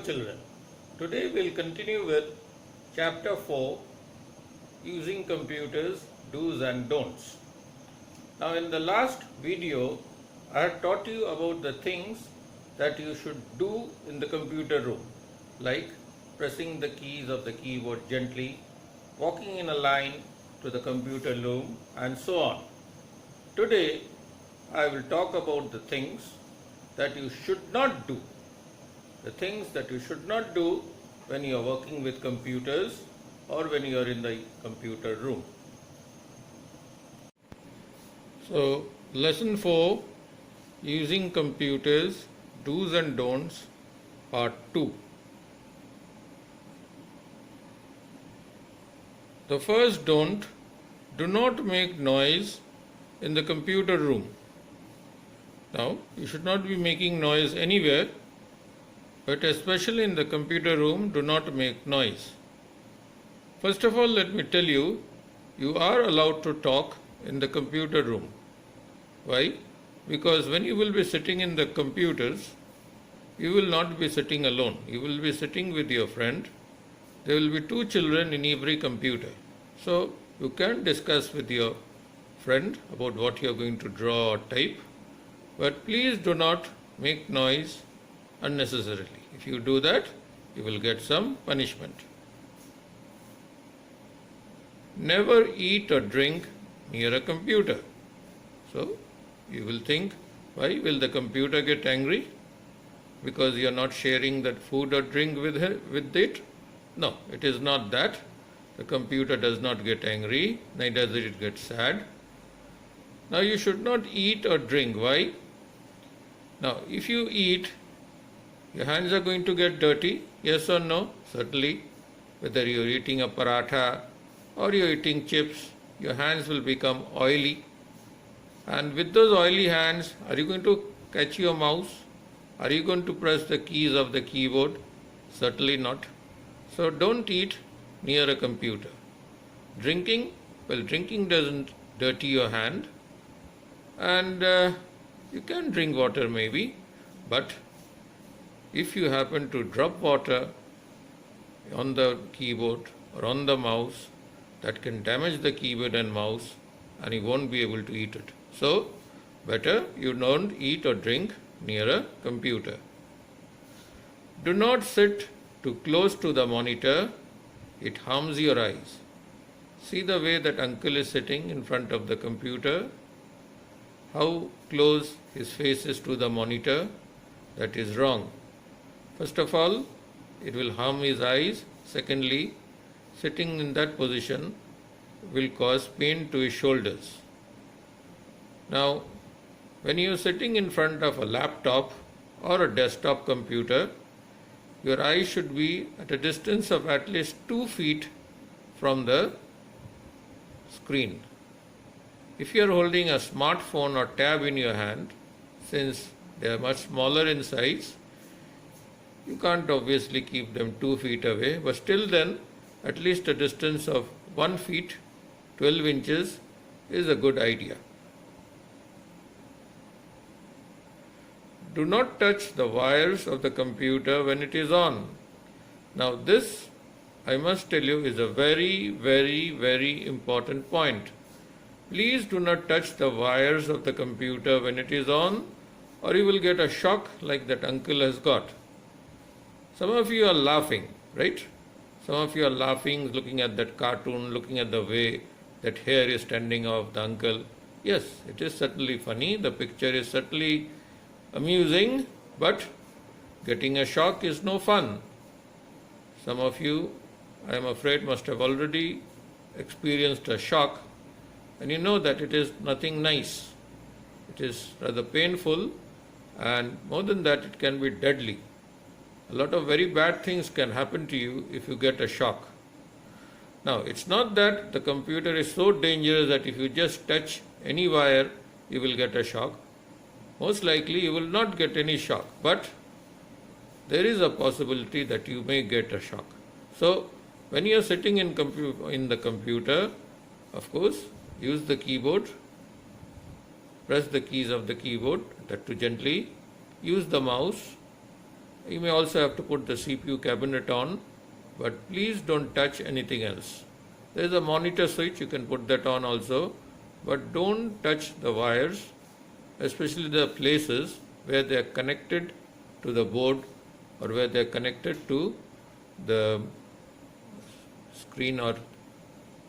children. Today we'll continue with chapter 4, using computers, do's and don'ts. Now in the last video I had taught you about the things that you should do in the computer room, like pressing the keys of the keyboard gently, walking in a line to the computer room, and so on. Today I will talk about the things that you should not do. The things that you should not do when you are working with computers or when you are in the computer room. So, lesson 4, using computers, do's and don'ts, part 2. The first don't, do not make noise in the computer room. Now, you should not be making noise anywhere, but especially in the computer room, do not make noise. First of all, let me tell you, you are allowed to talk in the computer room. Why? Because when you will be sitting in the computers, you will not be sitting alone. You will be sitting with your friend. There will be 2 children in every computer. So, you can discuss with your friend about what you are going to draw or type. But please do not make noise unnecessarily. If you do that, you will get some punishment. Never eat or drink near a computer. So, you will think, why will the computer get angry? Because you are not sharing that food or drink with it? No, it is not that. The computer does not get angry, neither does it get sad. Now, you should not eat or drink. Why? Now, if you eat, your hands are going to get dirty, yes or no? Certainly. Whether you are eating a paratha or you are eating chips, your hands will become oily. And with those oily hands, are you going to catch your mouse? Are you going to press the keys of the keyboard? Certainly not. So don't eat near a computer. Drinking, well, drinking doesn't dirty your hand. And you can drink water maybe, but if you happen to drop water on the keyboard or on the mouse, that can damage the keyboard and mouse and you won't be able to eat it. So, better you don't eat or drink near a computer. Do not sit too close to the monitor. It harms your eyes. See the way that uncle is sitting in front of the computer. How close his face is to the monitor. That is wrong. First of all, it will harm his eyes. Secondly, sitting in that position will cause pain to his shoulders. Now, when you are sitting in front of a laptop or a desktop computer, your eyes should be at a distance of at least 2 feet from the screen. If you are holding a smartphone or tab in your hand, since they are much smaller in size, you can't obviously keep them 2 feet away, but still then at least a distance of 1 feet, 12 inches is a good idea. Do not touch the wires of the computer when it is on. Now this, I must tell you, is a very, very, very important point. Please do not touch the wires of the computer when it is on, or you will get a shock like that uncle has got. Some of you are laughing, right? Some of you are laughing, looking at that cartoon, looking at the way that hair is standing off the uncle. Yes, it is certainly funny. The picture is certainly amusing, but getting a shock is no fun. Some of you, I am afraid, must have already experienced a shock, and you know that it is nothing nice. It is rather painful, and more than that, it can be deadly. A lot of very bad things can happen to you if you get a shock. Now, it's not that the computer is so dangerous that if you just touch any wire, you will get a shock. Most likely, you will not get any shock, but there is a possibility that you may get a shock. So, when you are sitting in the computer, of course, use the keyboard, press the keys of the keyboard, that too gently, use the mouse, You may also have to put the CPU cabinet on, but please don't touch anything else. There is a monitor switch, you can put that on also, but don't touch the wires, especially the places where they are connected to the board or where they are connected to the screen or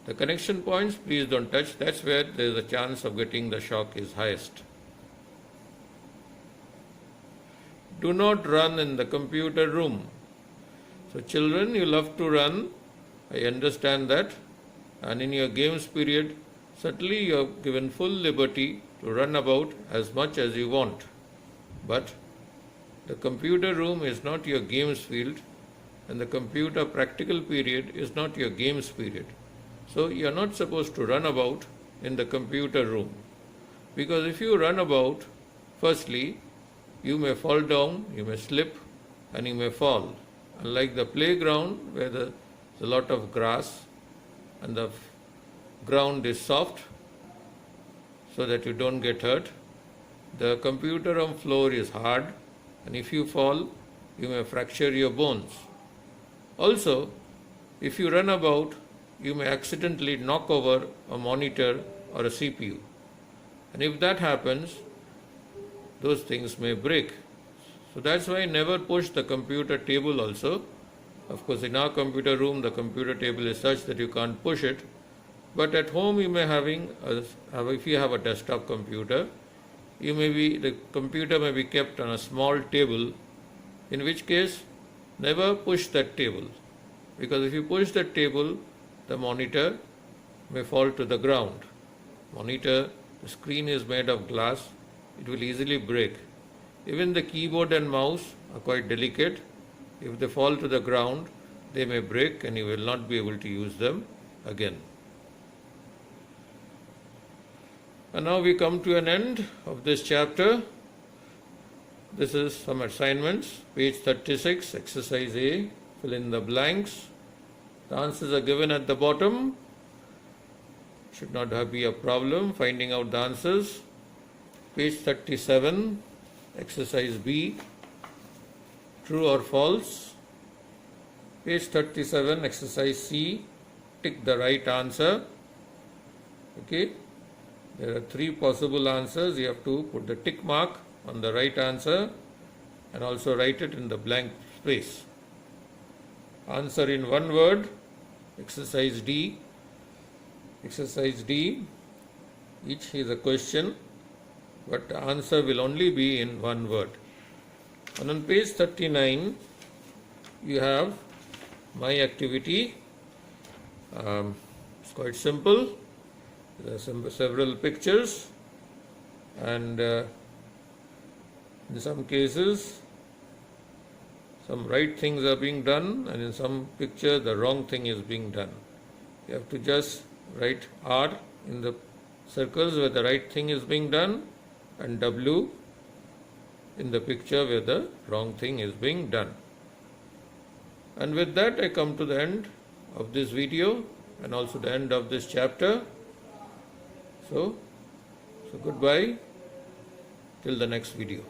the connection points. Please don't touch. That's where there is a chance of getting the shock is highest. Do not run in the computer room. So children, you love to run, I understand that, and in your games period, certainly you are given full liberty to run about as much as you want. But the computer room is not your games field, and the computer practical period is not your games period. So you are not supposed to run about in the computer room. Because if you run about, firstly, you may fall down, you may slip, and you may fall. Unlike the playground where there's a lot of grass and the ground is soft so that you don't get hurt, the computer room floor is hard, and if you fall, you may fracture your bones. Also, if you run about, you may accidentally knock over a monitor or a CPU. And if that happens, those things may break. So that's why never push the computer table also. Of course, in our computer room, the computer table is such that you can't push it. But at home, you may if you have a desktop computer, the computer may be kept on a small table, in which case, never push that table. Because if you push that table, the monitor may fall to the ground. The screen is made of glass, it will easily break. Even the keyboard and mouse are quite delicate. If they fall to the ground, they may break and you will not be able to use them again. And now we come to an end of this chapter. This is some assignments. Page 36, exercise A, fill in the blanks. The answers are given at the bottom. Should not be a problem finding out the answers. Page 37, exercise B, true or false. Page 37, exercise C, tick the right answer. Okay, there are 3 possible answers. You have to put the tick mark on the right answer and also write it in the blank space. Answer in one word, exercise D. Exercise D, each is a question, but the answer will only be in one word. And on page 39, you have my activity. It's quite simple. There are several pictures, and in some cases, some right things are being done, and in some pictures, the wrong thing is being done. You have to just write R in the circles where the right thing is being done, and W in the picture where the wrong thing is being done. And with that, I come to the end of this video and also the end of this chapter. So goodbye till the next video.